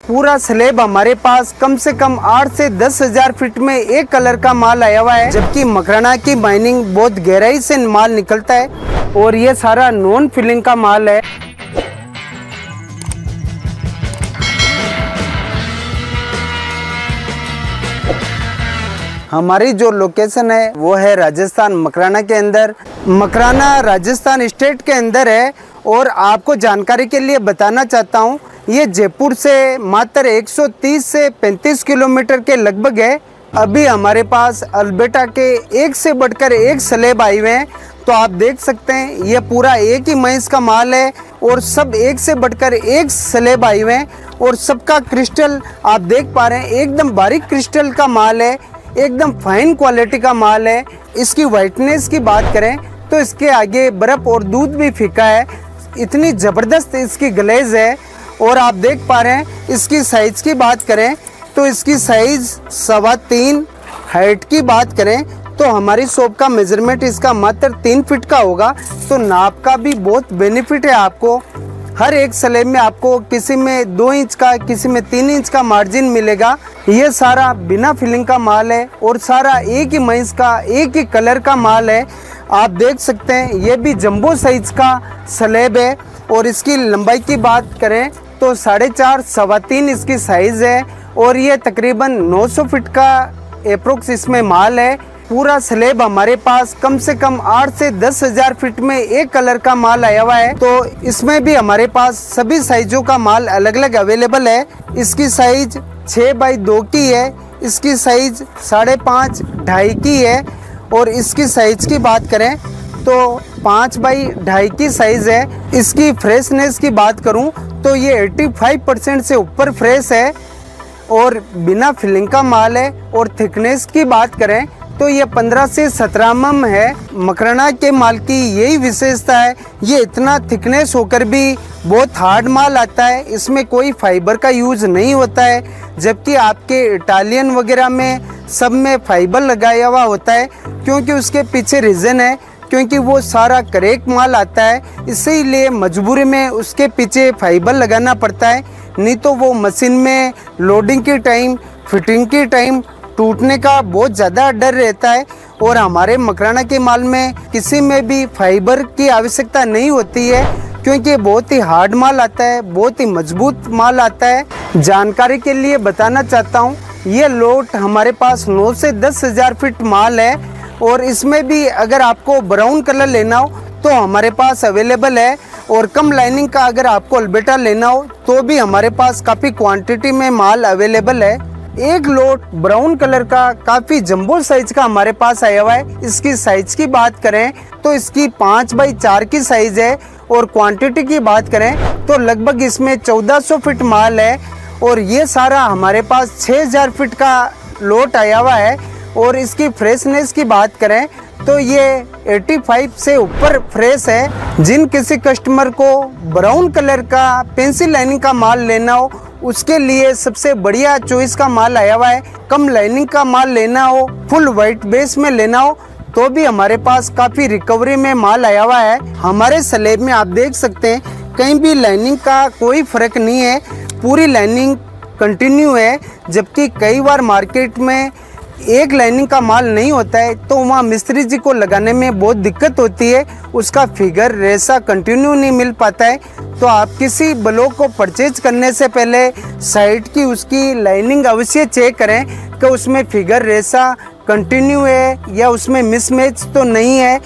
पूरा स्लेब हमारे पास कम से कम 8 से 10 हजार फीट में एक कलर का माल आया हुआ है, जबकि मकराना की माइनिंग बहुत गहराई से माल निकलता है और ये सारा नॉन फिलिंग का माल है। हमारी जो लोकेशन है वो है राजस्थान मकराना के अंदर। मकराना राजस्थान स्टेट के अंदर है और आपको जानकारी के लिए बताना चाहता हूँ, ये जयपुर से मात्र 130 से 35 किलोमीटर के लगभग है। अभी हमारे पास अल्बर्टा के एक से बढ़कर एक स्लेब आए हुए हैं, तो आप देख सकते हैं ये पूरा एक ही महीस का माल है और सब एक से बढ़कर एक स्लेब आए हुए हैं और सबका क्रिस्टल आप देख पा रहे हैं, एकदम बारीक क्रिस्टल का माल है, एकदम फाइन क्वालिटी का माल है। इसकी वाइटनेस की बात करें तो इसके आगे बर्फ और दूध भी फीका है, इतनी ज़बरदस्त इसकी ग्लेज है। और आप देख पा रहे हैं इसकी साइज़ की बात करें तो इसकी साइज़ 3.25, हाइट की बात करें तो हमारी शॉप का मेजरमेंट इसका मात्र 3 फीट का होगा। तो नाप का भी बहुत बेनिफिट है आपको। हर एक स्लेब में आपको किसी में 2 इंच का, किसी में 3 इंच का मार्जिन मिलेगा। ये सारा बिना फिलिंग का माल है और सारा एक ही महीस का, एक ही कलर का माल है। आप देख सकते हैं ये भी जंबो साइज का स्लेब है और इसकी लंबाई की बात करें तो 4.5 सवा 3 इसकी साइज़ है और ये तकरीबन 900 फीट का अप्रोक्स इसमें माल है। पूरा स्लेब हमारे पास कम से कम 8 से 10 हजार फीट में एक कलर का माल आया हुआ है। तो इसमें भी हमारे पास सभी साइजों का माल अलग अलग अवेलेबल है। इसकी साइज 6x2 की है, इसकी साइज 5.5 ढाई की है और इसकी साइज की बात करें तो 5x2.5 की साइज है। इसकी फ्रेशनेस की बात करूं तो ये 85% से ऊपर फ्रेश है और बिना फिलिंग का माल है। और थिकनेस की बात करें तो ये 15 से 17 mm है। मकराना के माल की यही विशेषता है, ये इतना थिकनेस होकर भी बहुत हार्ड माल आता है, इसमें कोई फाइबर का यूज़ नहीं होता है, जबकि आपके इटालियन वगैरह में सब में फाइबर लगाया हुआ होता है। क्योंकि उसके पीछे रीज़न है, क्योंकि वो सारा करेक्ट माल आता है, इसीलिए मजबूरी में उसके पीछे फाइबर लगाना पड़ता है, नहीं तो वो मशीन में लोडिंग के टाइम, फिटिंग के टाइम टूटने का बहुत ज़्यादा डर रहता है। और हमारे मकराना के माल में किसी में भी फाइबर की आवश्यकता नहीं होती है, क्योंकि बहुत ही हार्ड माल आता है, बहुत ही मजबूत माल आता है। जानकारी के लिए बताना चाहता हूँ, ये लोट हमारे पास 9 से 10 हजार फीट माल है और इसमें भी अगर आपको ब्राउन कलर लेना हो तो हमारे पास अवेलेबल है। और कम लाइनिंग का अगर आपको अल्बर्टा लेना हो तो भी हमारे पास काफ़ी क्वांटिटी में माल अवेलेबल है। एक लोट ब्राउन कलर का काफ़ी जंबो साइज का हमारे पास आया हुआ है। इसकी साइज की बात करें तो इसकी 5x4 की साइज है और क्वांटिटी की बात करें तो लगभग इसमें 1400 फीट माल है और ये सारा हमारे पास 6000 फीट का लोट आया हुआ है। और इसकी फ्रेशनेस की बात करें तो ये 85 से ऊपर फ्रेश है। जिन किसी कस्टमर को ब्राउन कलर का पेंसिल लाइनिंग का माल लेना हो उसके लिए सबसे बढ़िया चॉइस का माल आया हुआ है। कम लाइनिंग का माल लेना हो, फुल वाइट बेस में लेना हो तो भी हमारे पास काफ़ी रिकवरी में माल आया हुआ है। हमारे स्लेब में आप देख सकते हैं कहीं भी लाइनिंग का कोई फ़र्क नहीं है, पूरी लाइनिंग कंटिन्यू है। जबकि कई बार मार्केट में एक लाइनिंग का माल नहीं होता है तो वहाँ मिस्त्री जी को लगाने में बहुत दिक्कत होती है, उसका फिगर रेसा कंटिन्यू नहीं मिल पाता है। तो आप किसी ब्लॉक को परचेज करने से पहले साइड की उसकी लाइनिंग अवश्य चेक करें कि उसमें फिगर रेसा कंटिन्यू है या उसमें मिसमैच तो नहीं है।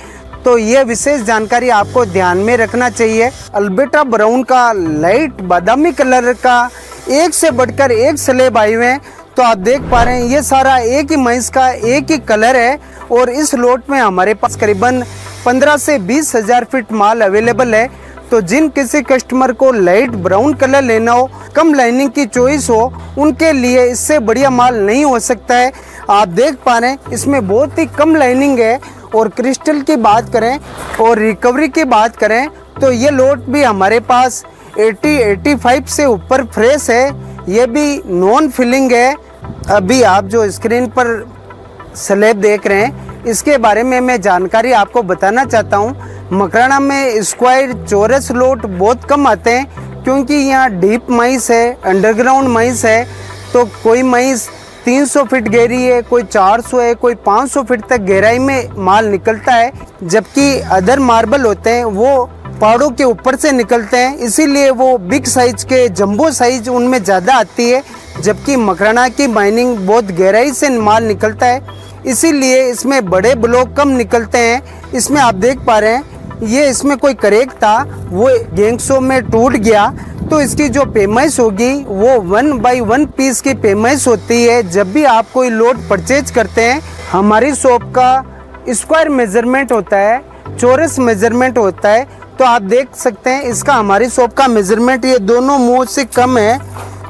तो ये विशेष जानकारी आपको ध्यान में रखना चाहिए। अल्बर्टा ब्राउन का लाइट बादामी कलर का एक से बढ़कर एक स्लेब आए हुए हैं। तो आप देख पा रहे हैं ये सारा एक ही महीस का एक ही कलर है और इस लोट में हमारे पास करीबन 15 से 20 हजार फीट माल अवेलेबल है। तो जिन किसी कस्टमर को लाइट ब्राउन कलर लेना हो, कम लाइनिंग की चॉइस हो, उनके लिए इससे बढ़िया माल नहीं हो सकता है। आप देख पा रहे हैं इसमें बहुत ही कम लाइनिंग है। और क्रिस्टल की बात करें और रिकवरी की बात करें तो ये लोट भी हमारे पास 80-85 से ऊपर फ्रेश है, ये भी नॉन फिलिंग है। अभी आप जो स्क्रीन पर स्लेब देख रहे हैं इसके बारे में मैं जानकारी आपको बताना चाहता हूँ। मकराना में स्क्वायर चौरस लोट बहुत कम आते हैं, क्योंकि यहाँ डीप माइंस है, अंडरग्राउंड माइंस है। तो कोई माइंस 300 फीट गहरी है, कोई 400 है, कोई 500 फीट तक गहराई में माल निकलता है। जबकि अदर मार्बल होते हैं वो पहाड़ों के ऊपर से निकलते हैं, इसीलिए वो बिग साइज के जंबो साइज उनमें ज़्यादा आती है। जबकि मकराना की माइनिंग बहुत गहराई से माल निकलता है, इसीलिए इसमें बड़े ब्लॉक कम निकलते हैं। इसमें आप देख पा रहे हैं ये इसमें कोई करेक था, वो गैंगसो में टूट गया। तो इसकी जो पेमेंट होगी वो 1/1 पीस की पेमेंट होती है। जब भी आप कोई लोड परचेज करते हैं, हमारी शॉप का स्क्वायर मेजरमेंट होता है, चौरस मेजरमेंट होता है। तो आप देख सकते हैं इसका हमारी शॉप का मेजरमेंट ये दोनों मुंह से कम है,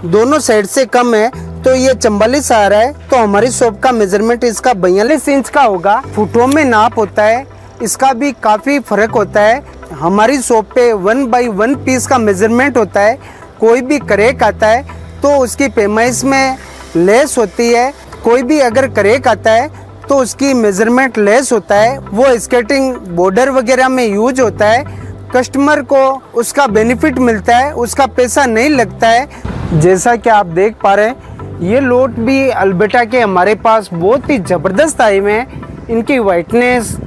दोनों साइड से कम है, तो ये 44 आ रहा है। तो हमारी शॉप का मेजरमेंट इसका 42 इंच का होगा। फुटों में नाप होता है, इसका भी काफ़ी फर्क होता है। हमारी शॉप पे 1/1 पीस का मेजरमेंट होता है। कोई भी करेक आता है तो उसकी पेमेंट में लेस होती है। कोई भी अगर करेक आता है तो उसकी मेजरमेंट लेस होता है, वो स्केटिंग बॉर्डर वगैरह में यूज होता है। कस्टमर को उसका बेनिफिट मिलता है, उसका पैसा नहीं लगता है। जैसा कि आप देख पा रहे हैं ये लोट भी अल्बर्टा के हमारे पास बहुत ही ज़बरदस्त आए हुए हैं। इनकी वाइटनेस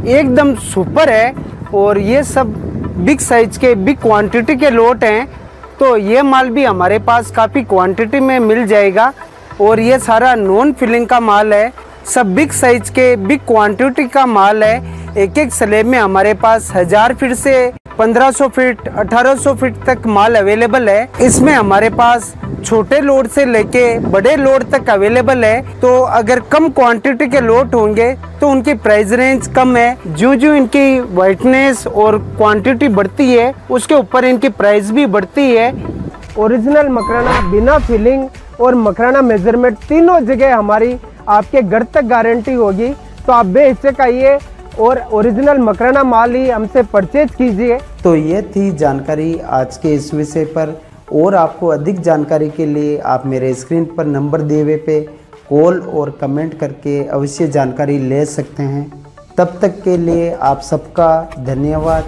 एकदम सुपर है और ये सब बिग साइज के बिग क्वांटिटी के लोट हैं। तो ये माल भी हमारे पास काफ़ी क्वांटिटी में मिल जाएगा और ये सारा नॉन फिलिंग का माल है, सब बिग साइज के बिग क्वांटिटी का माल है। एक एक स्लैब में हमारे पास 1000 फीट से 1500 फीट 1800 फीट तक माल अवेलेबल है। इसमें हमारे पास छोटे लोड से लेके बड़े लोड तक अवेलेबल है। तो अगर कम क्वांटिटी के लोड होंगे तो उनकी प्राइस रेंज कम है। जो जो इनकी वाइटनेस और क्वांटिटी बढ़ती है उसके ऊपर इनकी प्राइस भी बढ़ती है। ओरिजिनल मकराना बिना फिलिंग और मकराना मेजरमेंट तीनों जगह हमारी आपके घर तक गारंटी होगी। तो आप बेहिचक आइए और ओरिजिनल मकराना माल ही हमसे परचेज कीजिए। तो ये थी जानकारी आज के इस विषय पर। और आपको अधिक जानकारी के लिए आप मेरे स्क्रीन पर नंबर दिए हुए पे कॉल और कमेंट करके अवश्य जानकारी ले सकते हैं। तब तक के लिए आप सबका धन्यवाद।